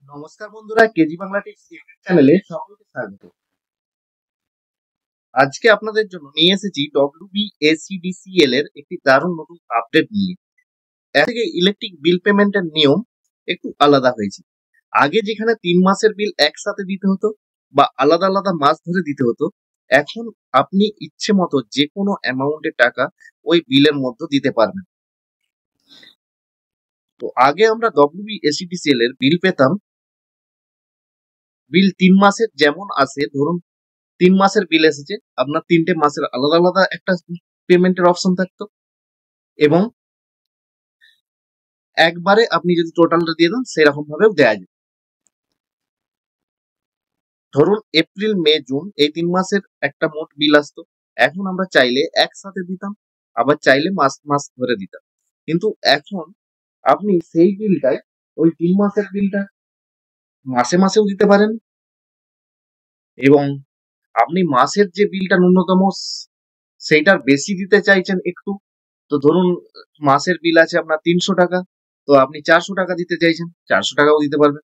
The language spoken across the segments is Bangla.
নমস্কার বন্ধুরা, কেজি বাংলা টিপস ইউটিউব চ্যানেলে সকলকে স্বাগত। আজকে আপনাদের জন্য নিয়ে এসেছি WBACDCL এর একটি দারুণ নতুন আপডেট নিয়ে। এর থেকে ইলেকট্রিক বিল পেমেন্টের নিয়ম একটু আলাদা হয়েছে। আগে যেখানে 3 মাসের বিল একসাথে দিতে হতো বা আলাদা আলাদা মাস ধরে দিতে হতো, এখন আপনি ইচ্ছে মতো যে কোনো অ্যামাউন্টের টাকা ওই বিলের মধ্যে দিতে পারবেন। তো আগে আমরা WBACDCL এর বিল পেতাম, বিল 3 মাসের যেমন আসে, ধরুন 3 মাসের বিল এসেছে, আপনার 3টে মাসের আলাদা আলাদা একটা পেমেন্টের অপশন থাকতো এবং একবারে আপনি যদি টোটালটা দিয়ে দেন সেরকম ভাবেও দেওয়া যায়। ধরুন এপ্রিল মে জুন এই 3 মাসের একটা মোট বিল আসতো, এখন আমরা চাইলে একসাথে দিতাম, আবার চাইলে মাস মাস ধরে দিতাম। কিন্তু এখন আপনি সেই বিলটাই, ওই 3 মাসের বিলটা মাসে মাসেও দিতে পারেন এবং আপনি মাসের যে বিলটা ন্যূনতম সেইটার বেশি দিতে চাইছেন একটু, তো ধরুন মাসের বিল আছে আপনার 300 টাকা, তো আপনি 400 টাকা দিতে চাইছেন, 400 টাকাও দিতে পারবেন,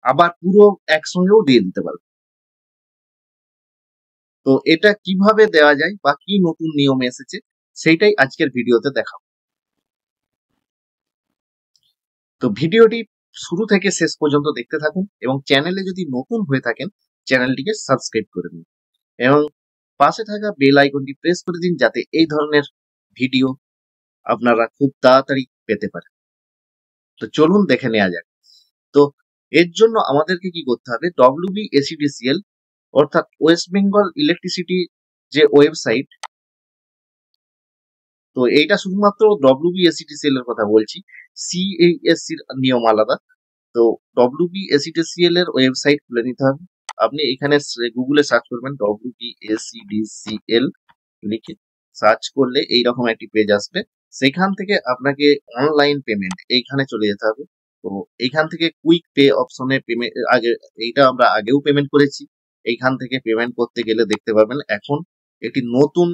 আবার পুরো একসঙ্গেও দিয়ে দিতে পারবেন। তো এটা কিভাবে দেওয়া যায় বা কি নতুন নিয়ম এসেছে সেইটাই আজকের ভিডিওতে দেখাবো। তো ভিডিওটি শুরু থেকে শেষ পর্যন্ত দেখতে থাকুন এবং চ্যানেলে যদি নতুন হয়ে থাকেন চ্যানেলটিকে সাবস্ক্রাইব করে নিন এবং পাশে থাকা বেল আইকনটি প্রেস করে দিন যাতে এই ধরনের ভিডিও আপনারা খুব তাড়াতাড়ি পেতে পারেন। তো চলুন দেখে নেওয়া যাক। তো এর জন্য আমাদেরকে কি করতে হবে, WBACDCL অর্থাৎ ওয়েস্ট বেঙ্গল ইলেকট্রিসিটি যে ওয়েবসাইট, তো এইটা শুধুমাত্র WBACDCL এর কথা বলছি, CASC এর নিয়ম আলাদা। তো WBACDCL এর ওয়েবসাইট খুলে নিতে হবে। আপনি এখানে গুগলে সার্চ করবেন WBACDCL লিখে, সার্চ করলে এইরকম একটি পেজ আসবে। সেখান থেকে আপনাকে অনলাইন পেমেন্ট এইখানে চলে যেতে হবে। তো এইখান থেকে কুইক পে অপশনে পেমেন্ট, আগে এইটা আমরা আগেও পেমেন্ট করেছি, এইখান থেকে পেমেন্ট করতে গেলে দেখতে পাবেন এখন একটি নতুন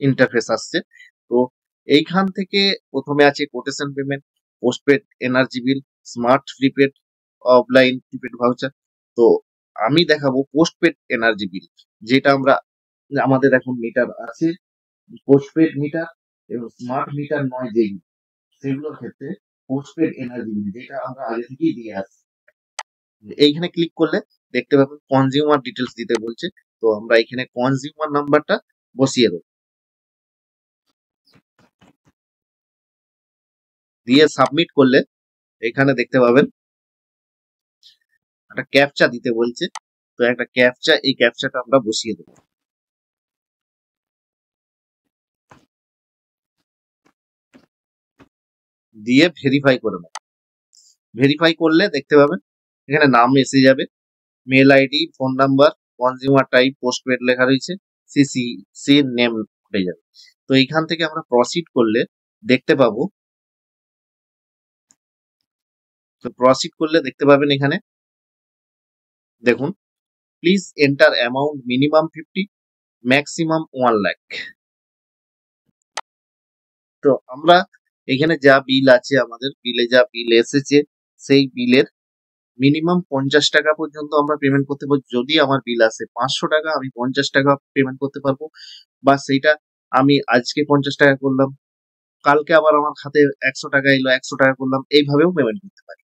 ইন্টারফেস আসছে। তো এইখান থেকে প্রথমে আছে quotation payment, postpaid energy bill, smart prepaid, offline prepaid voucher. তো আমি দেখাবো পোস্টপেড এনার্জি বিল, যেটা আমরা আমাদের এখন মিটার আছে পোস্টপেড মিটার এবং স্মার্ট মিটার নয় যেগুলো, সেগুলোর ক্ষেত্রে পোস্টপেড এনার্জি বিল যেটা আমরা আগে থেকেই দিয়ে আসছি। এইখানে ক্লিক করলে দেখতে পাবেন কনজিউমার ডিটেলস দিতে বলছে, তো আমরা এখানে কনজিউমার নাম্বারটা বসিয়ে দেবো, দিয়ে সাবমিট করলে এখানে দেখতে পাবেন একটা ক্যাপচা দিতে বলছে। তো একটা ক্যাপচা, এই ক্যাপচাটা আমরা বসিয়ে দেবো, দিয়ে ভেরিফাই করে নেব। ভেরিফাই করলে দেখতে পাবেন এখানে নাম এসে যাবে, mail ID, phone number, consumer type postpaid লেখা রয়েছে, সিসি সি নেম উঠে যাবে। তো এইখান থেকে আমরা প্রসিড করলে দেখতে পাবো, তো প্রসিড করলে দেখতে পাবেন এখানে দেখুন, please enter amount minimum 50, maximum 1 lakh. তো আমরা এখানে যা বিল আছে, আমাদের বিলে যা বিল এসেছে সেই বিলের মিনিমাম 50 টাকা পর্যন্ত আমরা পেমেন্ট করতে পারবো। যদি আমার বিল আসে 500 টাকা, আমি 50 টাকা পেমেন্ট করতে পারবো, বা সেইটা আমি আজকে 50 টাকা করলাম, কালকে আবার আমার খাতে 100 টাকা এলো, 100 টাকা করলাম, এইভাবেও পেমেন্ট করতে পারি।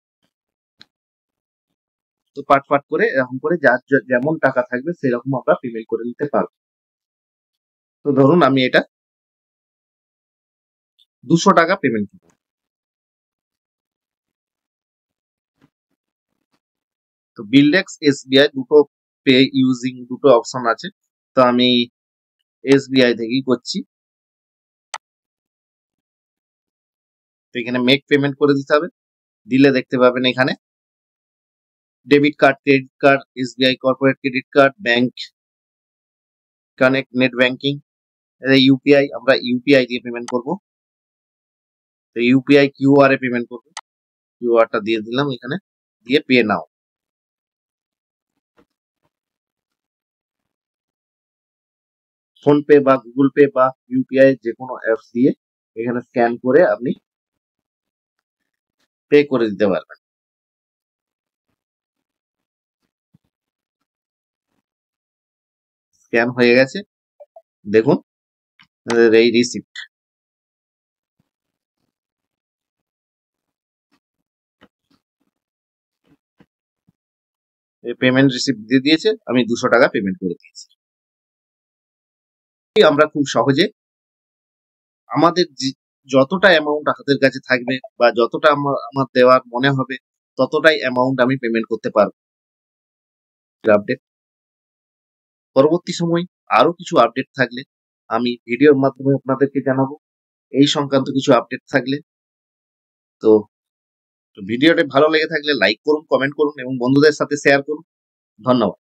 তো পাট পাট করে এরকম করে যার যেমন টাকা থাকবে সেরকম আমরা পেমেন্ট করে নিতে পারবো। তো ধরুন আমি এটা 200 টাকা পেমেন্ট করবো। তো বিলডেক্স SBI দুটো পে ইউজিং দুটো অপশন আছে, তো আমি SBI থেকেই করছি। তো এখানে মেক পেমেন্ট করে দিতে হবে, দিলে দেখতে পাবেন এখানে debit card, credit card, SBI corporate credit card, bank connect, net banking, UPI, আমরা ইউপিআই দিয়ে পেমেন্ট করব। তো ইউপিআই কিউআর এ পেমেন্ট করব, কিউআরটা দিয়ে দিলাম এখানে, দিয়ে পে নাও। ফোন পে বা গুগল পে বা ইউপিআই যে কোনো অ্যাপস দিয়ে এখানে স্ক্যান করে আপনি পে করে দিতে পারবেন। স্ক্যান হয়ে গেছে, দেখুন এই রিসিপ্ট। পেমেন্ট রিসিপ্ট দিয়ে দিয়েছে, আমি 200 টাকা পেমেন্ট করে দিয়েছি। আমরা খুব সহজে আমাদের যতটা অ্যামাউন্ট হাতের কাছে থাকবে বা যতটা আমার দেওয়ার মনে হবে ততটাই অ্যামাউন্ট আমি পেমেন্ট করতে পারবো। আপডেট পরবর্তী সময় আরো কিছু আপডেট থাকলে আমি ভিডিওর মাধ্যমে আপনাদেরকে জানাবো, এই সংক্রান্ত কিছু আপডেট থাকলে। তো ভিডিওটি ভালো লেগে থাকলে লাইক করুন, কমেন্ট করুন এবং বন্ধুদের সাথে শেয়ার করুন। ধন্যবাদ।